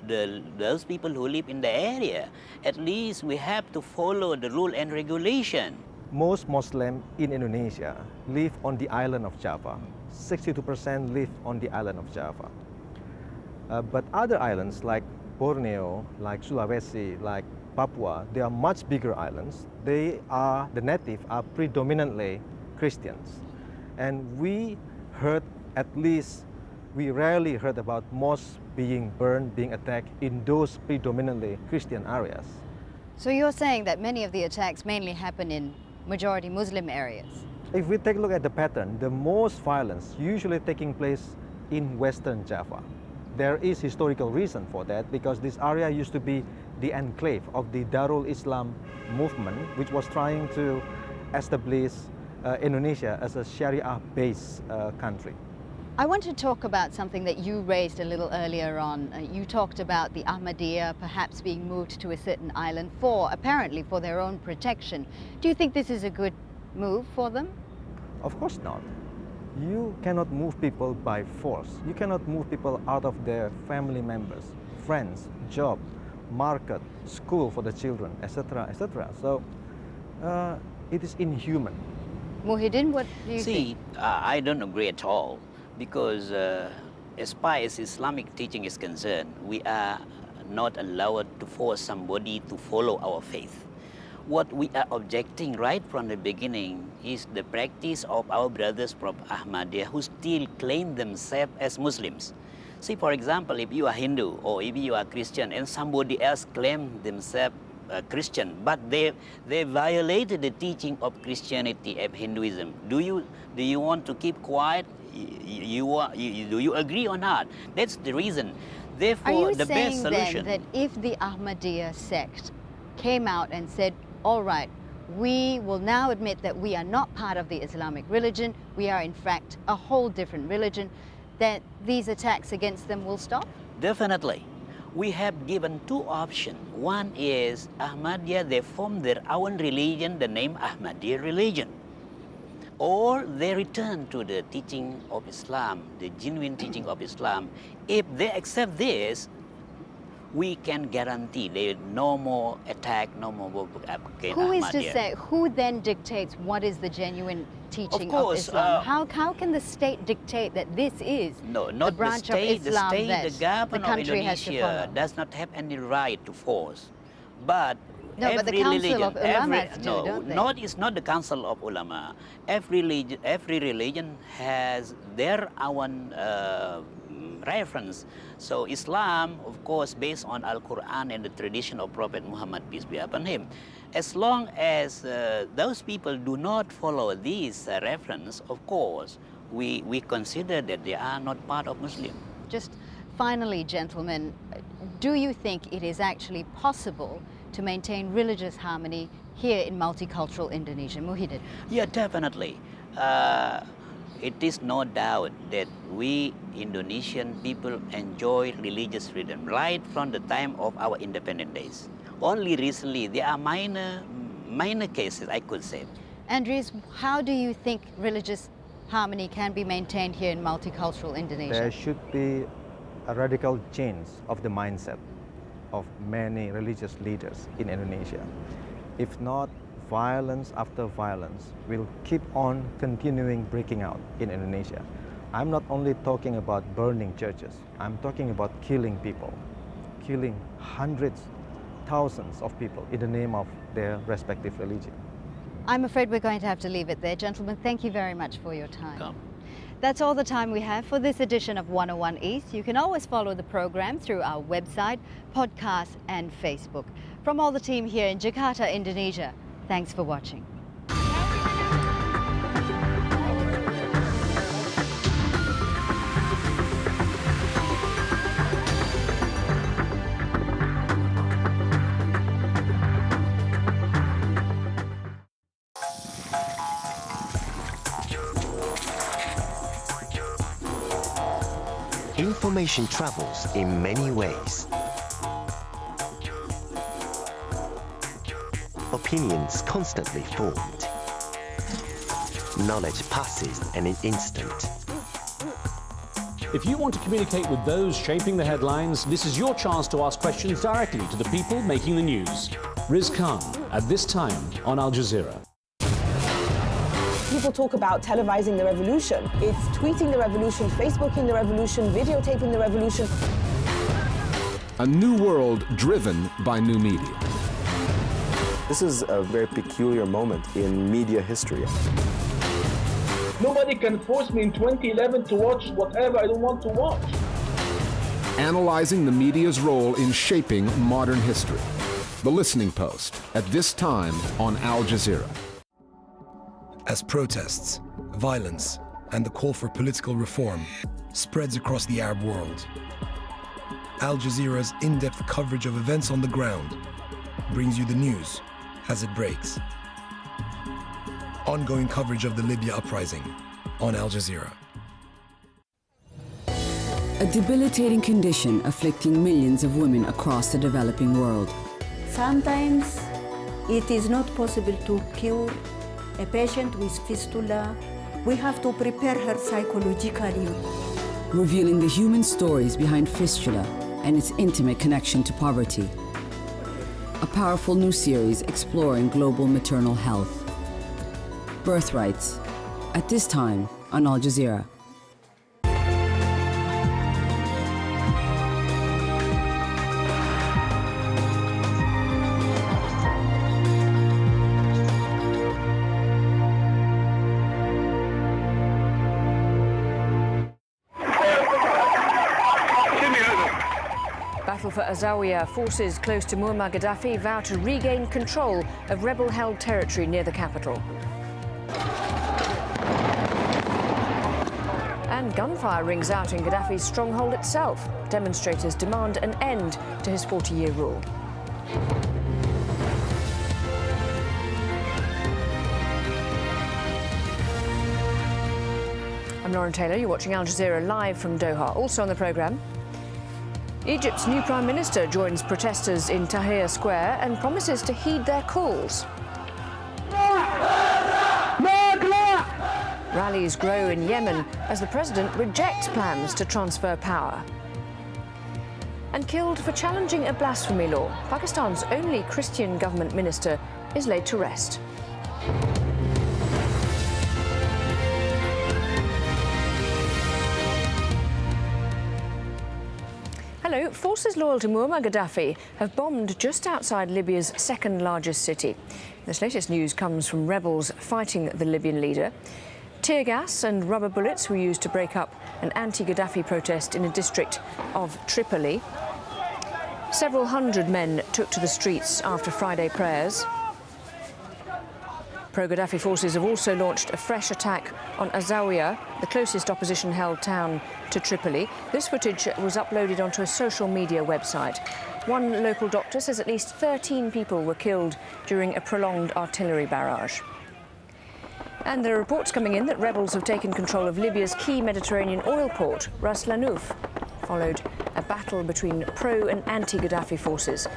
those people who live in the area. At least we have to follow the rule and regulation. Most Muslims in Indonesia live on the island of Java. 62% live on the island of Java. But other islands like Borneo, like Sulawesi, like Papua, they are much bigger islands. The natives are predominantly Christians. And we rarely heard about mosques being burned, being attacked in those predominantly Christian areas. So you're saying that many of the attacks mainly happen in majority Muslim areas? If we take a look at the pattern, the most violence usually taking place in Western Java. There is historical reason for that because this area used to be the enclave of the Darul Islam movement, which was trying to establish Indonesia as a Sharia-based country. I want to talk about something that you raised a little earlier on. You talked about the Ahmadiyya perhaps being moved to a certain island apparently for their own protection. Do you think this is a good move for them? Of course not. You cannot move people by force. You cannot move people out of their family members, friends, job, market, school for the children, etc., etc. So it is inhuman. Muhyiddin, what do you think? I don't agree at all because as far as Islamic teaching is concerned, we are not allowed to force somebody to follow our faith. What we are objecting right from the beginning is the practice of our brothers from Ahmadiyya who still claim themselves as Muslims. See, for example, if you are Hindu or if you are Christian and somebody else claims themselves Christian, but they violated the teaching of Christianity and Hinduism. Do you want to keep quiet? Do you agree or not? That's the reason. Therefore, the best solution. Are you saying then that if the Ahmadiyya sect came out and said, all right, we will now admit that we are not part of the Islamic religion, we are in fact a whole different religion, that these attacks against them will stop? Definitely. We have given two options. One is Ahmadiyya, they form their own religion, the name Ahmadiyya religion. Or they return to the teaching of Islam, the genuine teaching of Islam. If they accept this, we can guarantee there no more attack, no more against Who Ahmadiyya. is to say, who then dictates what is the genuine teaching of Islam? How can the state dictate that this is the branch of Islam that the government the country of has to Indonesia follow? does not have any right to force. But No, but the Council of Ulama do, don't they? It's not the Council of Ulama. Every religion has their own reference. So Islam, of course, based on Al-Quran and the tradition of Prophet Muhammad, peace be upon him. As long as those people do not follow these reference, of course, we consider that they are not part of Muslim. Just finally, gentlemen, do you think it is actually possible to maintain religious harmony here in multicultural Indonesia? Muhyiddin? Yeah, definitely. It is no doubt that we Indonesian people enjoy religious freedom right from the time of our independent days. Only recently there are minor cases, I could say. Andres, how do you think religious harmony can be maintained here in multicultural Indonesia? There should be a radical change of the mindset of many religious leaders in Indonesia. If not, violence after violence will keep on continuing breaking out in Indonesia. I'm not only talking about burning churches, I'm talking about killing people, killing hundreds, thousands of people in the name of their respective religion. I'm afraid we're going to have to leave it there. Gentlemen, thank you very much for your time. Come. That's all the time we have for this edition of 101 East. You can always follow the program through our website, podcast and Facebook. From all the team here in Jakarta, Indonesia, thanks for watching. Information travels in many ways. Opinions constantly formed. Knowledge passes in an instant. If you want to communicate with those shaping the headlines, this is your chance to ask questions directly to the people making the news. Riz Khan, at this time on Al Jazeera. People talk about televising the revolution. It's tweeting the revolution, Facebooking the revolution, videotaping the revolution. A new world driven by new media. This is a very peculiar moment in media history. Nobody can force me in 2011 to watch whatever I don't want to watch. Analyzing the media's role in shaping modern history. The Listening Post, at this time on Al Jazeera. As protests, violence, and the call for political reform spreads across the Arab world, Al Jazeera's in-depth coverage of events on the ground brings you the news as it breaks. Ongoing coverage of the Libya uprising on Al Jazeera. A debilitating condition afflicting millions of women across the developing world. Sometimes it is not possible to cure a patient with fistula. We have to prepare her psychologically. Revealing the human stories behind fistula and its intimate connection to poverty. A powerful new series exploring global maternal health. Birthrights, at this time on Al Jazeera. Battle for AlJazeera. Forces close to Muammar Gaddafi vow to regain control of rebel-held territory near the capital. And gunfire rings out in Gaddafi's stronghold itself. Demonstrators demand an end to his 40-year rule. I'm Lauren Taylor. You're watching Al Jazeera live from Doha. Also on the programme, Egypt's new Prime Minister joins protesters in Tahrir Square and promises to heed their calls. Rallies grow in Yemen as the president rejects plans to transfer power. And killed for challenging a blasphemy law, Pakistan's only Christian government minister is laid to rest. Hello. Forces loyal to Muammar Gaddafi have bombed just outside Libya's second largest city. This latest news comes from rebels fighting the Libyan leader. Tear gas and rubber bullets were used to break up an anti-Gaddafi protest in a district of Tripoli. Several hundred men took to the streets after Friday prayers. Pro-Gaddafi forces have also launched a fresh attack on AlJazeera, the closest opposition-held town to Tripoli. This footage was uploaded onto a social media website. One local doctor says at least 13 people were killed during a prolonged artillery barrage. And there are reports coming in that rebels have taken control of Libya's key Mediterranean oil port, Ras Lanouf, followed a battle between pro- and anti-Gaddafi forces.